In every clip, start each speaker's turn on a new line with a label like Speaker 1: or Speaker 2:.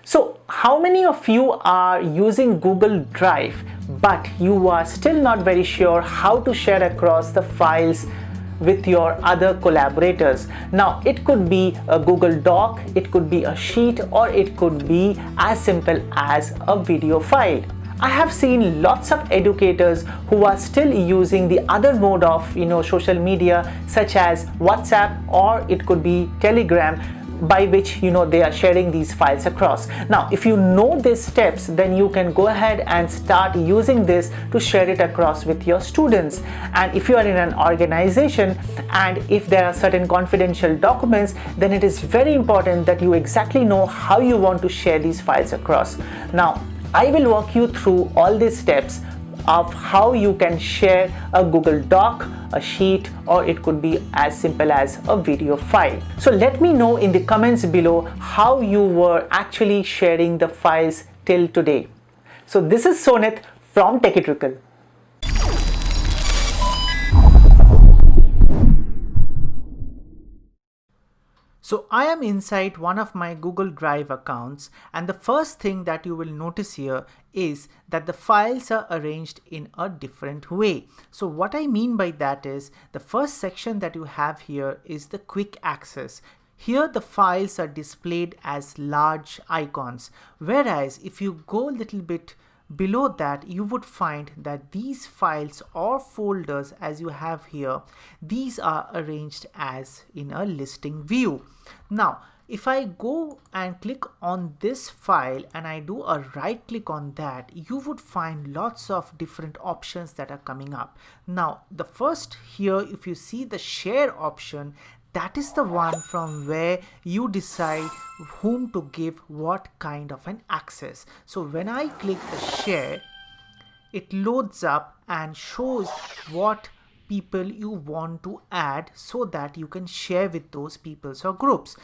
Speaker 1: So how many of you are using Google Drive but you are still not very sure how to share across the files with your other collaborators? Now it could be a Google Doc, it could be a sheet, or it could be as simple as a video file. I have seen lots of educators who are still using the other mode of social media, such as WhatsApp, or it could be Telegram, by which they are sharing these files across. Now if you know these steps, then you can go ahead and start using this to share it across with your students. And if you are in an organization and if there are certain confidential documents, then it is very important that you exactly know how you want to share these files across. Now I will walk you through all these steps of how you can share a Google Doc, a sheet, or it could be as simple as a video file. So let me know in the comments below how you were actually sharing the files till today. So this is Sonit from Techie-Trickle. So I am inside one of my Google Drive accounts, and the first thing that you will notice here is that the files are arranged in a different way. So what I mean by that is the first section that you have here is the quick access. Here the files are displayed as large icons, whereas if you go a little bit below that, you would find that these files or folders, as you have here, these are arranged as in a listing view. Now if I go and click on this file and I do a right click on that, you would find lots of different options that are coming up. Now the first here, if you see the share option, that is the one from where you decide whom to give what kind of an access. So when I click the share, it loads up and shows what people you want to add so that you can share with those people or groups.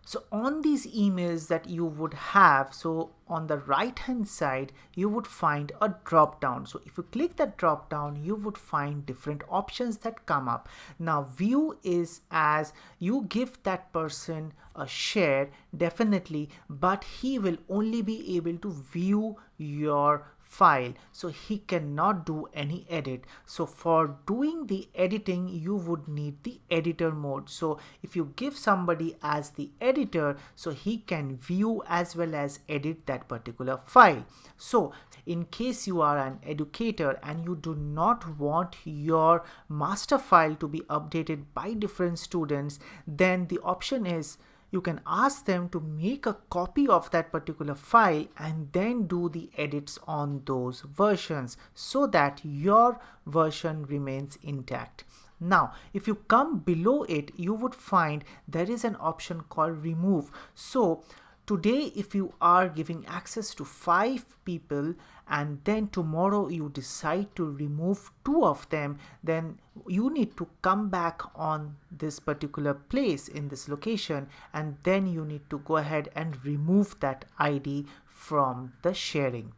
Speaker 1: So on these emails that you would have, so on the right hand side, you would find a drop down. So if you click that drop down, you would find different options that come up. Now view is as you give that person a share, definitely, but he will only be able to view your file, so he cannot do any edit. So for doing the editing, you would need the editor mode. So if you give somebody as the editor, so he can view as well as edit that particular file. So in case you are an educator and you do not want your master file to be updated by different students, then the option is you can ask them to make a copy of that particular file and then do the edits on those versions so that your version remains intact. Now if you come below it, you would find there is an option called remove. So today if you are giving access to 5 people and then tomorrow you decide to remove 2 of them, then you need to come back on this particular place in this location and then you need to go ahead and remove that ID from the sharing.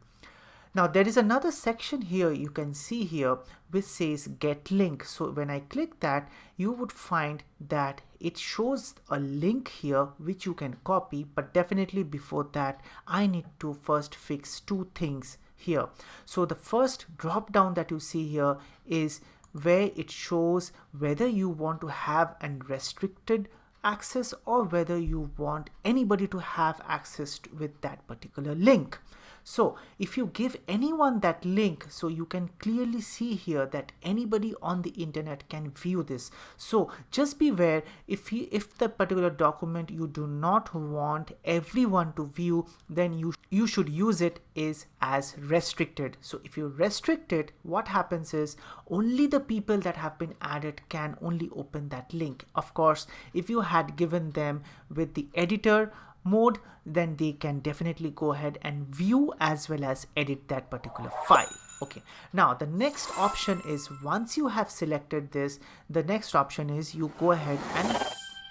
Speaker 1: Now there is another section here you can see here which says get link. So when I click that, you would find that it shows a link here which you can copy, but definitely before that I need to first fix 2 things here. So the first drop down that you see here is where it shows whether you want to have an restricted access or whether you want anybody to have access with that particular link. So if you give anyone that link, so you can clearly see here that anybody on the internet can view this. So just beware, if the particular document you do not want everyone to view, then you should use it is as restricted. So if you restrict it, what happens is only the people that have been added can only open that link. Of course, if you had given them with the editor mode, then they can definitely go ahead and view as well as edit that particular file. Okay, now the next option is once you have selected this, the next option is you go ahead and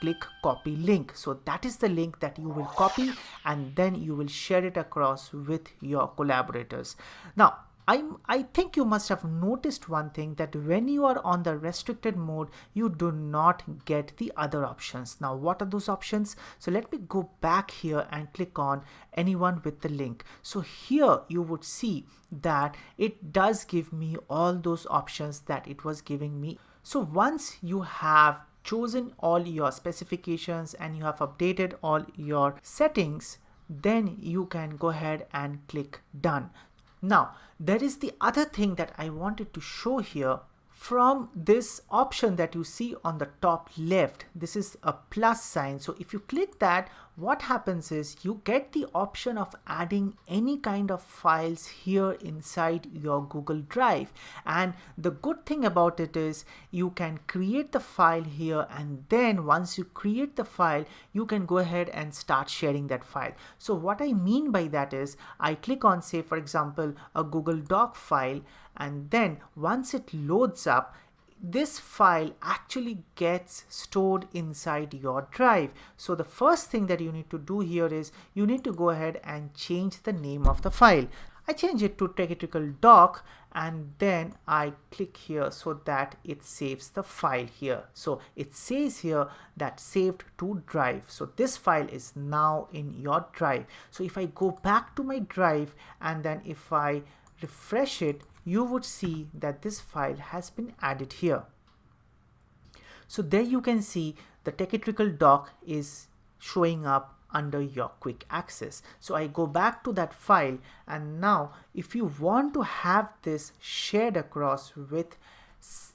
Speaker 1: click copy link. So that is the link that you will copy and then you will share it across with your collaborators. Now I think you must have noticed one thing, that when you are on the restricted mode, you do not get the other options. Now, what are those options? So let me go back here and click on anyone with the link. So here you would see that it does give me all those options that it was giving me. So once you have chosen all your specifications and you have updated all your settings, then you can go ahead and click done. Now, there is the other thing that I wanted to show here. From this option that you see on the top left, this is a plus sign. So if you click that, what happens is you get the option of adding any kind of files here inside your Google Drive. And the good thing about it is you can create the file here, and then once you create the file, you can go ahead and start sharing that file. So what I mean by that is I click on, say for example, a Google Doc file, and then once it loads up, this file actually gets stored inside your drive. So the first thing that you need to do here is you need to go ahead and change the name of the file. I change it to Theatrical Doc, and then I click here so that it saves the file here. So it says here that saved to drive. So this file is now in your drive. So if I go back to my drive and then if I refresh it, you would see that this file has been added here. So there you can see the Theatrical Doc is showing up under your quick access. So I go back to that file, and now if you want to have this shared across with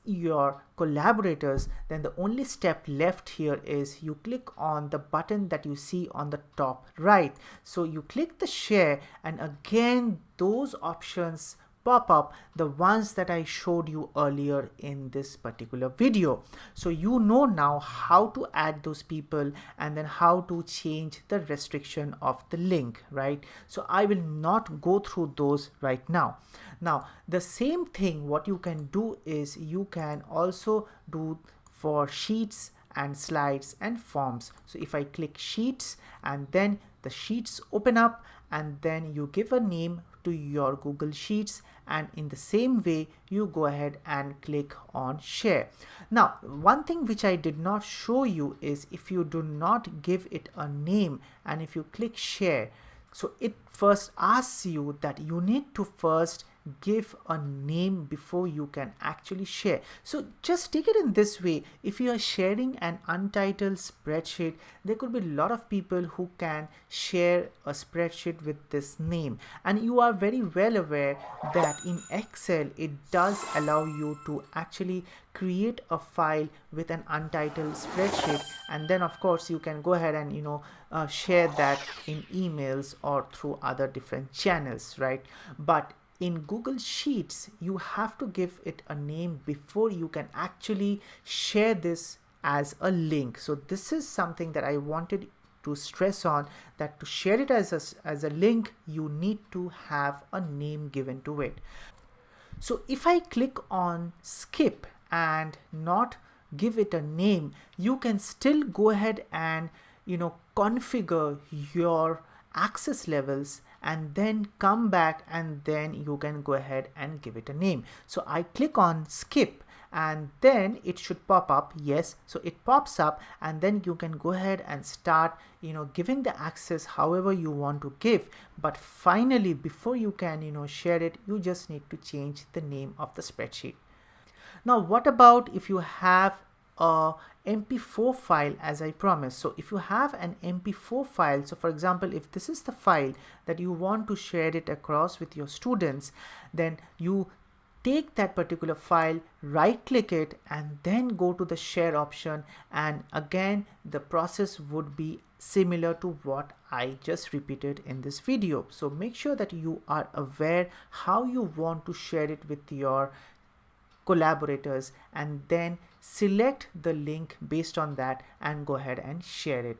Speaker 1: your collaborators, then the only step left here is you click on the button that you see on the top right. So you click the share, and again those options pop up, the ones that I showed you earlier in this particular video. So you know now how to add those people and then how to change the restriction of the link, right? So I will not go through those right now. Now the same thing what you can do is you can also do for sheets and slides and forms. So if I click sheets, and then the sheets open up, and then you give a name to your Google Sheets, and in the same way you go ahead and click on share. Now one thing which I did not show you is if you do not give it a name and if you click share, so it first asks you that you need to first give a name before you can actually share. So just take it in this way. If you are sharing an untitled spreadsheet, there could be a lot of people who can share a spreadsheet with this name, and you are very well aware that in Excel it does allow you to actually create a file with an untitled spreadsheet, and then of course you can go ahead and share that in emails or through other different channels, right? But in Google Sheets, you have to give it a name before you can actually share this as a link. So this is something that I wanted to stress on, that to share it as a link, you need to have a name given to it. So if I click on skip and not give it a name, you can still go ahead and configure your access levels and then come back, and then you can go ahead and give it a name. So I click on skip, and then it should pop up. Yes, so it pops up, and then you can go ahead and start giving the access however you want to give. But finally, before you can share it, you just need to change the name of the spreadsheet. Now what about if you have a MP4 file, as I promised? So if you have an MP4 file, so for example, if this is the file that you want to share it across with your students, then you take that particular file, right click it, and then go to the share option, and again the process would be similar to what I just repeated in this video. So make sure that you are aware how you want to share it with your collaborators, and then select the link based on that and go ahead and share it.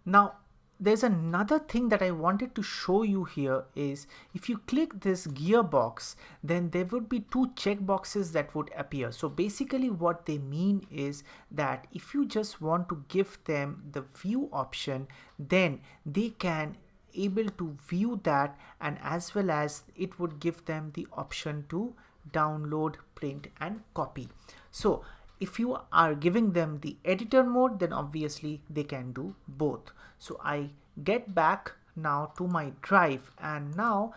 Speaker 1: Now there's another thing that I wanted to show you here is if you click this gearbox, then there would be two checkboxes that would appear. So basically what they mean is that if you just want to give them the view option, then they can able to view that, and as well as it would give them the option to download, print and copy. So if you are giving them the editor mode, then obviously they can do both. So I get back now to my drive, and now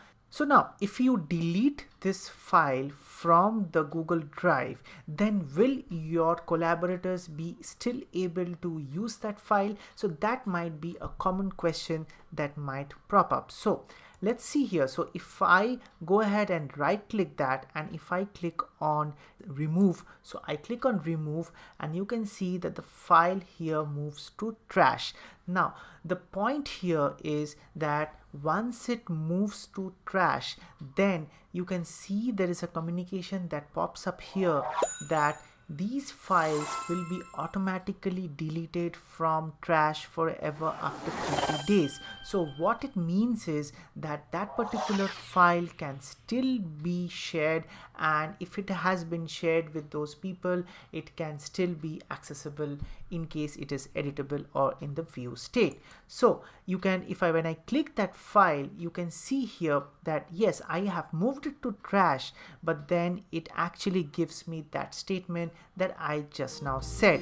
Speaker 1: if you delete this file from the Google Drive, then will your collaborators be still able to use that file? So that might be a common question that might prop up. So let's see here. So if I go ahead and right click that, and if I click on remove, so I click on remove, and you can see that the file here moves to trash. Now the point here is that once it moves to trash, then you can see there is a communication that pops up here that these files will be automatically deleted from trash forever after 30 days. So what it means is that that particular file can still be shared, and if it has been shared with those people, it can still be accessible in case it is editable or in the view state. So you can, when I click that file, you can see here that yes, I have moved it to trash, but then it actually gives me that statement that I just now said.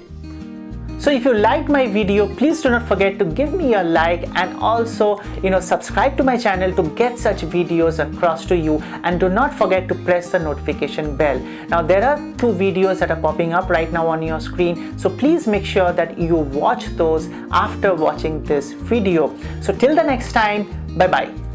Speaker 1: So if you liked my video, please do not forget to give me a like, and also subscribe to my channel to get such videos across to you, and do not forget to press the notification bell. Now there are 2 videos that are popping up right now on your screen, so please make sure that you watch those after watching this video. So till the next time, bye bye.